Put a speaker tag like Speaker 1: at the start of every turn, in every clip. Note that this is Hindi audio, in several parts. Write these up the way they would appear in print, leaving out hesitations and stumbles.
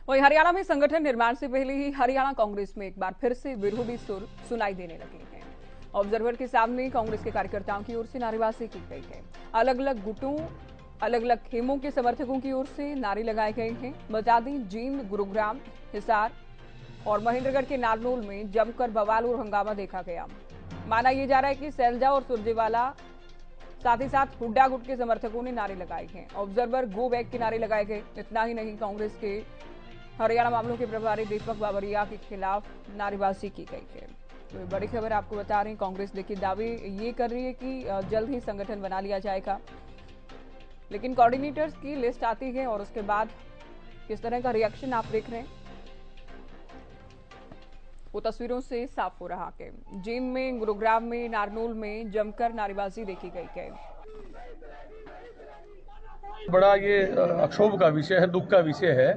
Speaker 1: वहीं हरियाणा में संगठन निर्माण से पहले ही हरियाणा कांग्रेस में एक बार फिर से विरोधी सुर सुनाई देने लगे हैं। ऑब्जर्वर के सामने कांग्रेस के कार्यकर्ताओं की ओर से नारेबाजी की गई है। अलग अलग गुटों, अलग अलग खेमों के समर्थकों की ओर से नारे लगाए गए हैं। बता दें, जींद, गुरुग्राम, हिसार और महेंद्रगढ़ के नारनौल में जमकर बवाल और हंगामा देखा गया। माना यह जा रहा है कि सैलजा और सुरजेवाला साथ ही साथ हुड्डा गुट के समर्थकों ने नारे लगाए हैं। ऑब्जर्वर गो बैक के नारे लगाए गए। इतना ही नहीं, कांग्रेस के हरियाणा मामलों के प्रभारी दीपक बाबरिया के खिलाफ नारेबाजी की गई है। तो बड़ी खबर आपको बता रहे हैं, कांग्रेस देखिए दावे ये कर रही है कि जल्द ही संगठन बना लिया जाएगा, लेकिन कोऑर्डिनेटर्स की लिस्ट आती है और उसके बाद किस तरह का रिएक्शन आप देख रहे हैं वो तस्वीरों से साफ हो रहा है। जींद में, गुरुग्राम में, नारनौल में जमकर नारेबाजी देखी गई है।
Speaker 2: बड़ा ये अक्षोभ का विषय है, दुख का विषय है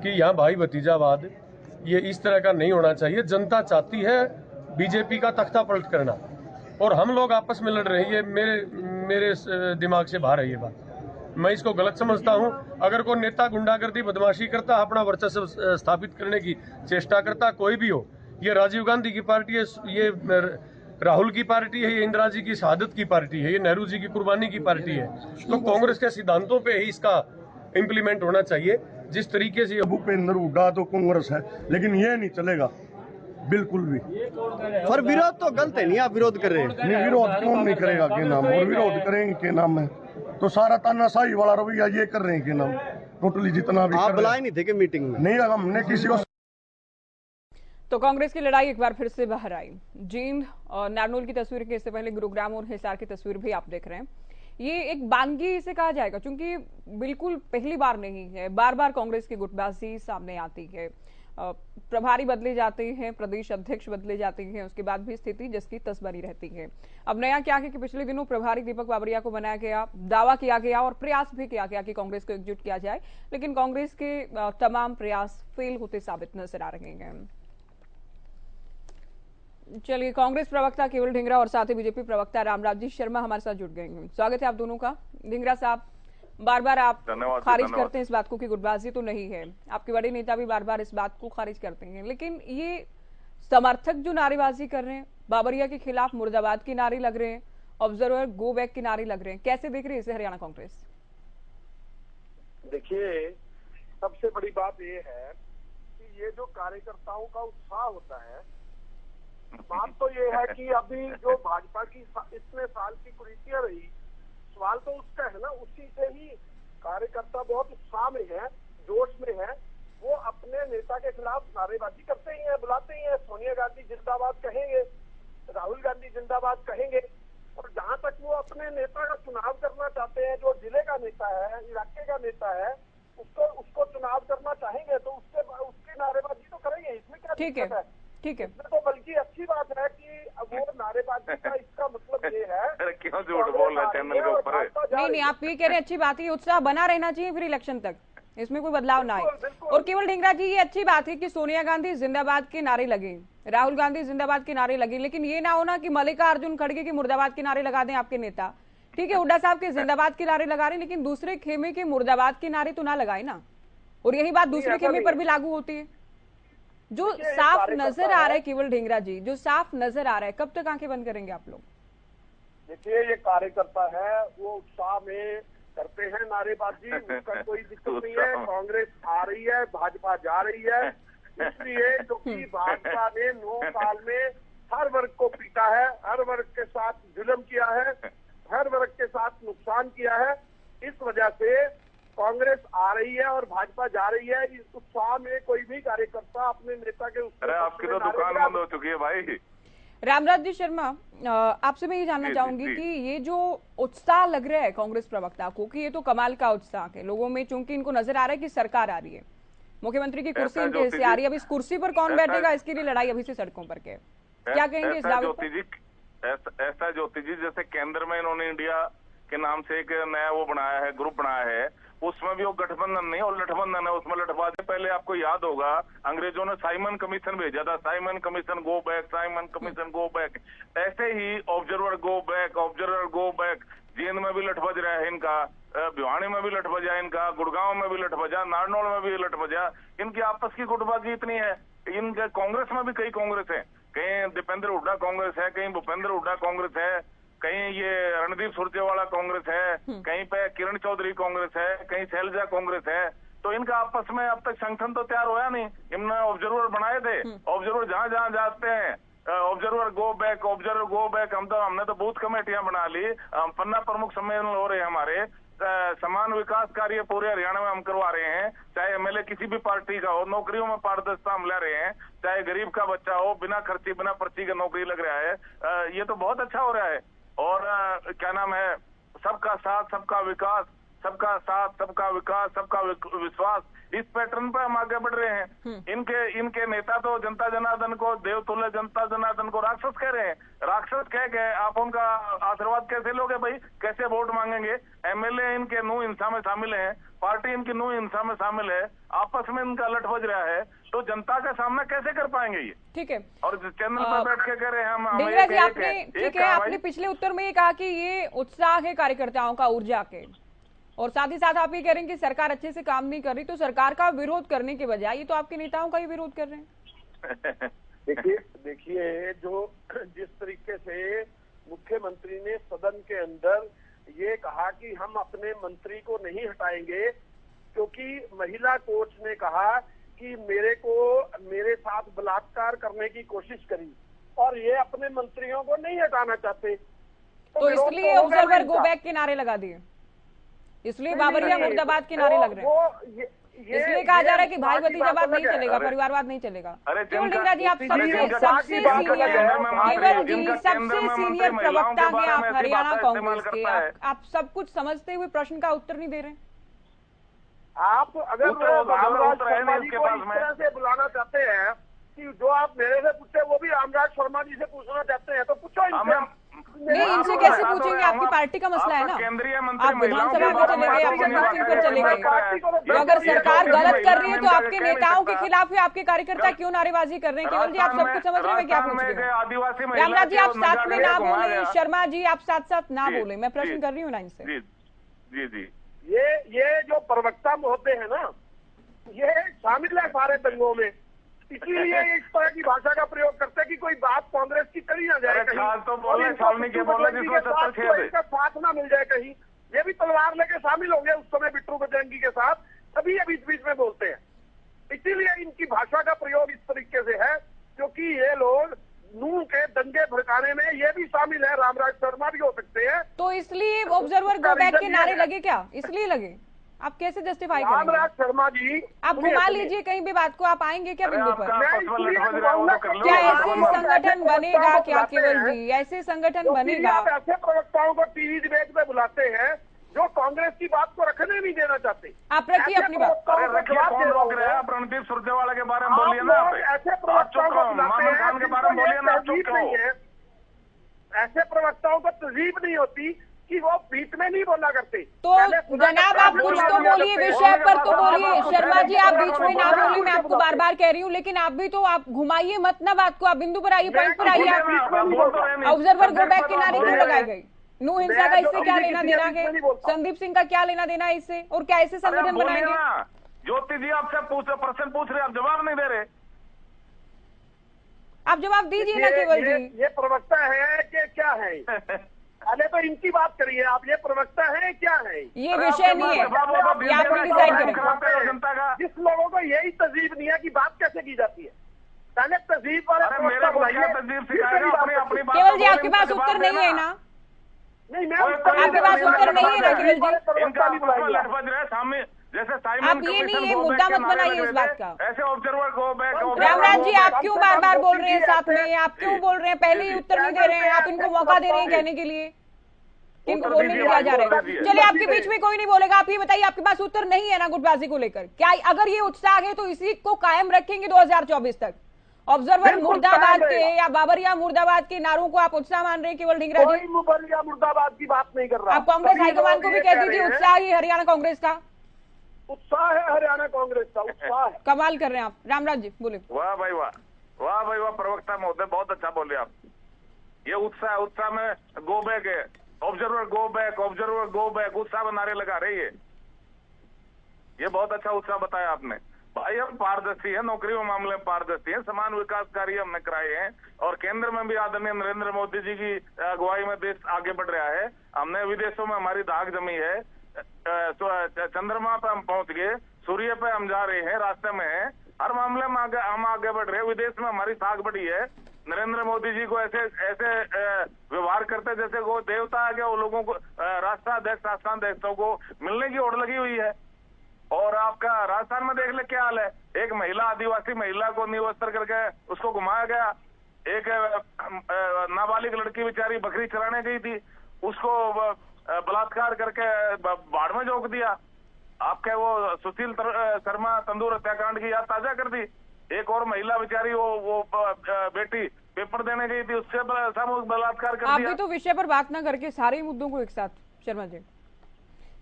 Speaker 2: कि यहाँ भाई भतीजावाद ये इस तरह का नहीं होना चाहिए। जनता चाहती है बीजेपी का तख्ता पलट करना और हम लोग आपस में लड़ रहे हैं। ये मेरे दिमाग से बाहर है ये बात। मैं इसको गलत समझता हूं। अगर कोई नेता गुंडागर्दी बदमाशी करता, अपना वर्चस्व स्थापित करने की चेष्टा करता, कोई भी हो, ये राजीव गांधी की पार्टी है, ये राहुल की पार्टी है, ये इंदिरा जी की शहादत की पार्टी है, ये नेहरू जी की कुर्बानी की पार्टी है, तो कांग्रेस के सिद्धांतों पे ही इसका इम्प्लीमेंट होना चाहिए। जिस तरीके से
Speaker 3: भूपेंद्र हुड्डा तो कांग्रेस है, लेकिन ये नहीं चलेगा बिल्कुल भी।
Speaker 4: पर विरोध तो गलत है, नहीं आप विरोध कर रहे हैं।
Speaker 3: नहीं, विरोध कौन नहीं करेगा के नाम, और विरोध करेंगे के नाम है तो सारा तानाशाही वाला रवैया ये कर रहे हैं के नाम। टोटली जितना भी
Speaker 4: आप बुलाए नहीं थे कि मीटिंग में?
Speaker 3: नहीं, हमने किसी को।
Speaker 1: तो कांग्रेस की लड़ाई एक बार फिर से बाहर आई। जींद और नारनौल की तस्वीर के इससे पहले गुरुग्राम और हिसार की तस्वीर भी आप देख रहे हैं। ये एक बानगी इसे कहा जाएगा, क्योंकि बिल्कुल पहली बार नहीं है, बार बार कांग्रेस की गुटबाजी सामने आती है। प्रभारी बदले जाते हैं, प्रदेश अध्यक्ष बदले जाते हैं, उसके बाद भी स्थिति जिसकी तस बनी रहती है। अब नया क्या है कि पिछले दिनों प्रभारी दीपक बाबरिया को बनाया गया, दावा किया गया और प्रयास भी किया गया कि कांग्रेस को एकजुट किया जाए, लेकिन कांग्रेस के तमाम प्रयास फेल होते साबित नजर आ रहे हैं। चलिए, कांग्रेस प्रवक्ता केवल ढींगरा और साथ ही बीजेपी प्रवक्ता रामराज शर्मा हमारे साथ जुड़ गए हैं। स्वागत है आप दोनों का। ढींगरा साहब, बार बार आप खारिज करते हैं इस बात को कि गुटबाजी तो नहीं है, आपके बड़े नेता भी बार बार इस बात को खारिज करते हैं, लेकिन ये समर्थक जो नारेबाजी कर रहे हैं, बाबरिया के खिलाफ मुर्दाबाद के नारे लग रहे हैं, ऑब्जर्वर गो बैक के नारे लग रहे हैं, कैसे देख रहे हैं इसे हरियाणा कांग्रेस?
Speaker 5: देखिए, सबसे बड़ी बात ये है कि ये जो कार्यकर्ताओं का उत्साह होता है, बात तो ये है कि अभी जो भाजपा की इतने साल की कुरीतियां रही, सवाल तो उसका है ना। उसी से ही कार्यकर्ता बहुत उत्साह में है, जोश में है, वो अपने नेता के खिलाफ नारेबाजी करते ही हैं, बुलाते ही हैं। सोनिया गांधी जिंदाबाद कहेंगे, राहुल गांधी जिंदाबाद कहेंगे, और जहां तक वो अपने नेता का चुनाव करना चाहते हैं, जो जिले का नेता है, इलाके का नेता है, उसको चुनाव करना चाहेंगे तो उसकी नारेबाजी तो करेंगे। इसमें क्या दिक्कत है?
Speaker 1: ठीक है,
Speaker 5: तो बल्कि अच्छी बात है कि वो नारेबाजी का इसका मतलब ये है
Speaker 6: क्यों झूठ बोल रहे चैनल के ऊपर?
Speaker 1: नहीं, आप ये कह रहे हैं अच्छी बात है, उत्साह बना रहना चाहिए फिर इलेक्शन तक, इसमें कोई बदलाव ना आए। और केवल ढींगरा जी, ये अच्छी बात है कि सोनिया गांधी जिंदाबाद के नारे लगे, राहुल गांधी जिंदाबाद के नारे लगे, लेकिन ये ना होना कि मल्लिकार्जुन खड़गे के मुर्दाबाद के नारे लगा दें आपके नेता। ठीक है, हुड्डा साहब के जिंदाबाद के नारे लगा रहे हैं, लेकिन दूसरे खेमे के मुर्दाबाद के नारे तो ना लगाए ना। और यही बात दूसरे खेमे पर भी लागू होती है। जो साफ नजर आ रहा है केवल ढींगरा जी, जो साफ नजर आ रहा है, कब तक आंखें बंद करेंगे आप लोग?
Speaker 5: देखिए, ये कार्यकर्ता है, वो उत्साह में करते हैं नारेबाजी, उसका कोई दिक्कत नहीं है। कांग्रेस आ रही है, भाजपा जा रही है, इसलिए क्योंकि भाजपा ने 9 साल में हर वर्ग को पीटा है, हर वर्ग के साथ जुल्म किया है, हर वर्ग के साथ नुकसान किया है। इस वजह से कांग्रेस आ रही है और भाजपा जा रही है। इस उत्साह में कोई भी कार्यकर्ता अपने नेता के
Speaker 6: अरे आपकी तो दुकान बंद हो चुकी है भाई।
Speaker 1: रामराज जी शर्मा, आपसे मैं ये जानना चाहूंगी कि ये जो उत्साह लग रहा है कांग्रेस प्रवक्ता को कि ये तो कमाल का उत्साह है लोगों में, चूंकि इनको नजर आ रहा है कि सरकार आ रही है, मुख्यमंत्री की कुर्सी इनके हिस्से आ रही है, अब इस कुर्सी पर कौन बैठेगा इसके लिए लड़ाई अभी से सड़कों पर के, क्या कहेंगे इस दावे पर?
Speaker 6: ऐसा ज्योति जी, जैसे केंद्र में इन्होंने इंडिया के नाम से एक नया वो बनाया है, ग्रुप बनाया है, उसमें भी वो गठबंधन नहीं और लठबंधन है, उसमें लठबाजी। पहले आपको याद होगा अंग्रेजों ने साइमन कमीशन भेजा था, Simon commission go back, Simon commission go back. ऐसे ही observer go back, observer go back. Jind में भी लठबज रहा है इनका, भिवानी में भी लठ बजा इनका, गुड़गांव में भी लठ बजा, नारनौल में भी लठ बजा। इनकी आपस की गुटबाजी इतनी है। इनके कांग्रेस में भी कई कांग्रेस है, कहीं दीपेंद्र हुड्डा कांग्रेस है, कहीं भूपेंद्र हुड्डा कांग्रेस है, कहीं ये रणदीप सुरजेवाला कांग्रेस है, कहीं पे किरण चौधरी कांग्रेस है, कहीं शैलजा कांग्रेस है। तो इनका आपस में अब तक संगठन तो तैयार होया नहीं। इनने ऑब्जर्वर बनाए थे, ऑब्जर्वर जहां जहां जाते हैं observer go back, observer go back. हमने तो बूथ कमेटियां बना ली, पन्ना प्रमुख सम्मेलन हो रहे हैं हमारे, समान विकास कार्य पूरे हरियाणा में हम करवा रहे हैं, चाहे एमएलए किसी भी पार्टी का हो, नौकरियों में पारदर्शिता हम ला रहे हैं, चाहे गरीब का बच्चा हो, बिना खर्ची बिना पर्ची का नौकरी लग रहा है। ये तो बहुत अच्छा हो रहा है। और क्या नाम है, सबका साथ सबका विकास, सबका साथ सबका विकास सबका विश्वास, इस पैटर्न पर हम आगे बढ़ रहे हैं। इनके नेता तो जनता जनार्दन को, देवतुल्य जनता जनार्दन को राक्षस कह रहे हैं। राक्षस कह के आप उनका आशीर्वाद कैसे लोगे भाई, कैसे वोट मांगेंगे? एमएलए इनके नू हिंसा में शामिल है, पार्टी इनकी नू हिंसा में शामिल है, आपस में इनका लठ बज रहा है, तो जनता का सामना कैसे कर पाएंगे ये?
Speaker 1: ठीक है,
Speaker 6: और चैनल पर बैठ के कह रहे हैं हम
Speaker 1: ढींगरा जी, आपने ठीक है, आपने पिछले उत्तर में ये कहा कि ये उत्साह है कार्यकर्ताओं का, ऊर्जा के, और साथ ही साथ आप ये कह रहे हैं कि सरकार अच्छे से काम नहीं कर रही, तो सरकार का विरोध करने के बजाय ये तो आपके नेताओं का ही विरोध कर रहे हैं।
Speaker 5: देखिए जो जिस तरीके से मुख्यमंत्री ने सदन के अंदर ये कहा कि हम अपने मंत्री को नहीं हटाएंगे क्योंकि महिला कोच ने कहा कि मेरे साथ बलात्कार करने की कोशिश करी, और ये अपने मंत्रियों को नहीं हटाना चाहते,
Speaker 1: तो इसलिए ऑब्जर्वर गो बैक के नारे लगा दिए, इसलिए बाबरिया मुर्दाबाद के नारे लग रहे हैं, इसलिए कहा जा रहा है कि भाई भतीजावाद नहीं चलेगा, परिवारवाद नहीं चलेगा। केवल ढींगरा जी, आप सबसे सीनियर प्रवक्ता हैं आप हरियाणा कांग्रेस के, आप सब कुछ समझते हुए प्रश्न का उत्तर नहीं दे रहे।
Speaker 5: आप अगर रामराज शर्मा जी को इस तरह से बुलाना चाहते हैं कि जो आप मेरे से पूछे वो भी रामराज शर्मा जी से पूछना चाहते हैं, तो पूछो इनसे।
Speaker 1: नहीं, इनसे कैसे पूछेंगे? आपकी पार्टी का मसला है ना, आप विधानसभा में चले गए, आप संसद सीट पर चले गए, तो अगर सरकार गलत कर रही है तो आपके नेताओं के खिलाफ है, आपके कार्यकर्ता क्यों नारेबाजी कर रहे हैं? केवल जी, आप सब कुछ समझ रहे हैं, मैं क्या पूछ रही हूँ? रामराज जी, आप साथ में ना बोले, शर्मा जी आप साथ साथ ना बोले, मैं प्रश्न कर रही हूँ ना इनसे।
Speaker 6: जी जी,
Speaker 5: ये जो प्रवक्ता महोदय है ना, ये शामिल है सारे दंगों में, इसीलिए इस तरह की भाषा का प्रयोग करते हैं कि कोई बात कांग्रेस की करी ना जाए कहीं,
Speaker 6: तो बोले सालनी के
Speaker 5: साथ ना मिल जाए कहीं। ये भी तलवार लेके शामिल होंगे उस समय बिट्टू बजरंगी के साथ, तभी ये बीच बीच में बोलते हैं। इसीलिए इनकी भाषा का प्रयोग इस तरीके से है, क्योंकि ये लोग नूह के दंगे भड़काने में ये भी शामिल है, रामराज शर्मा भी हो सकते हैं।
Speaker 1: तो इसलिए ऑब्जर्वर गो बैक के नारे लगे क्या? इसलिए लगे? आप कैसे जस्टिफाई करेंगे?
Speaker 5: रामराज शर्मा जी,
Speaker 1: आप घुमा लीजिए कहीं भी बात को, आप आएंगे क्या बिंदु पर?
Speaker 5: क्या
Speaker 1: ऐसे संगठन बनेगा क्या केवल जी? ऐसे संगठन बनेगा?
Speaker 5: आप ऐसे प्रवक्ताओं को टीवी डिबेट में बुलाते हैं जो कांग्रेस की बात को रखने नहीं देना चाहते।
Speaker 1: आप रखिए अपनी बात।
Speaker 6: आप रणदीप सुरजेवाला के बारे में बोलिए ना,
Speaker 5: ऐसे प्रवक्ताओं को बुलाते हैं
Speaker 6: के बारे में बोलिए ना,
Speaker 5: तहजीब नहीं है, ऐसे प्रवक्ताओं को तहजीब नहीं होती कि वो बीच में नहीं बोला करते।
Speaker 1: तो जनाब आप कुछ तो बोलिए, विषय पर तो बोलिए। शर्मा जी, आप बीच में ना बोलिए, मैं आपको बार बार कह रही हूँ, लेकिन आप भी तो आप घुमाइए मत ना बात को, आप बिंदु पर आइए, पॉइंट पर आइए। आप ऑब्जर्वर गो बैक के नारे क्यों लगाए गए? नू हिंसा का इससे क्या लेना देना है? संदीप सिंह का क्या लेना देना है इससे? और क्या ऐसे संगठन बनाएंगे?
Speaker 6: ज्योति जी आपसे प्रश्न पूछ रहे, आप जवाब नहीं दे रहे।
Speaker 1: आप जवाब दीजिए ना केवल जी।
Speaker 5: ये प्रवक्ता है कि क्या है? पहले तो इनकी बात करिए, आप ये प्रवक्ता है क्या है? ये
Speaker 1: विषय नहीं है, ये आप डिसाइड करें।
Speaker 5: जिस लोगों को यही तहजीब नहीं है कि बात कैसे की जाती है, पहले तहजीब वाले प्रवक्ता बुलाइए।
Speaker 1: केवल जी, आपके पास उत्तर नहीं है ना?
Speaker 5: नहीं, मैं
Speaker 1: आपके पास उत्तर नहीं है ना केवल जी?
Speaker 6: जैसे
Speaker 1: आप ये नहीं, ये मुद्दा मत बनाइए इस बात का।
Speaker 6: ऐसे ऑब्जर्वर को
Speaker 1: रामराज जी, आप क्यों बार बार बोल रहे हैं साथ में? आप क्यों बोल रहे हैं? पहले ही उत्तर नहीं दे रहे हैं, आप इनको मौका दे रहे हैं कहने के लिए, इनको बोलने नहीं दिया जा रहा है। चलिए, आपके बीच में कोई नहीं बोलेगा, आप ये बताइए, आपके पास उत्तर नहीं है ना गुटबाजी को लेकर? क्या अगर ये उत्साह है तो इसी को कायम रखेंगे 2024 तक? ऑब्जर्वर मुर्दाबाद के या बाबरिया मुर्दाबाद के नारों को आप उत्साह मान रहे हैं केवल ढींगरा जी?
Speaker 5: बाबरिया मुर्दाबाद की बात नहीं कर रहा।
Speaker 1: आप कांग्रेस हाईकमान को भी कह दीजिए उत्साह ही हरियाणा कांग्रेस का
Speaker 5: उत्साह है, हरियाणा कांग्रेस का उत्साह है।
Speaker 1: कमाल कर रहे हैं आप। रामराज जी बोले।
Speaker 6: वाह भाई वाह, वाह प्रवक्ता महोदय, बहुत अच्छा बोले आप। ये उत्साह में गो बैक है, ऑब्जर्वर गो बैक उत्साह नारे लगा रही है। ये बहुत अच्छा उत्साह बताया आपने। भाई हम पारदर्शी है, नौकरियों मामले में पारदर्शी है, समान विकास कार्य हमने कराए हैं और केंद्र में भी आदरणीय नरेंद्र मोदी जी की अगुवाई में देश आगे बढ़ रहा है। हमने विदेशों में हमारी धाक जमी है, चंद्रमा पे हम पहुंच गए, सूर्य पे हम जा रहे हैं, रास्ते में है, हर मामले में हम आगे बढ़ रहे हैं। विदेश में हमारी साख बढ़ी है। नरेंद्र मोदी जी को ऐसे व्यवहार करते जैसे वो देवता है, क्या वो लोगों को राष्ट्राध्यक्ष राष्ट्राध्यक्षों को मिलने की ओर लगी हुई है। और आपका राजस्थान में देख ले क्या हाल है, एक महिला आदिवासी महिला को निवस्त्र करके उसको घुमाया गया, एक नाबालिग लड़की बेचारी बकरी चराने गई थी, उसको बलात्कार करके बाढ़ में झोंक दिया। आपके वो सुशील शर्मा तंदूर हत्याकांड की याद ताजा कर दी। एक और महिला बेचारी वो बेटी पेपर देने गई थी, उससे सामूहिक बलात्कार कर दिया।
Speaker 1: आप भी तो विषय पर बात ना करके सारे ही मुद्दों को एक साथ, शर्मा जी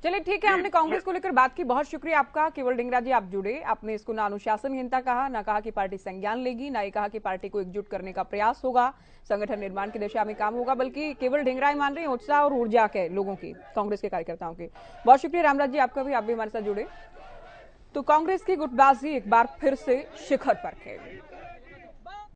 Speaker 1: चलिए ठीक है, हमने कांग्रेस को लेकर बात की। बहुत शुक्रिया आपका केवल ढींगरा जी, आप जुड़े। आपने इसको ना अनुशासनहीनता कहा, ना कहा कि पार्टी संज्ञान लेगी, ना ये कहा कि पार्टी को एकजुट करने का प्रयास होगा, संगठन निर्माण की दिशा में काम होगा, बल्कि केवल ढींगरा ही मान रहे हैं उत्साह और ऊर्जा के लोगों की, कांग्रेस के कार्यकर्ताओं की। बहुत शुक्रिया रामराज जी आपका भी, आप भी हमारे साथ जुड़े। तो कांग्रेस की गुटबाजी एक बार फिर से शिखर पर है।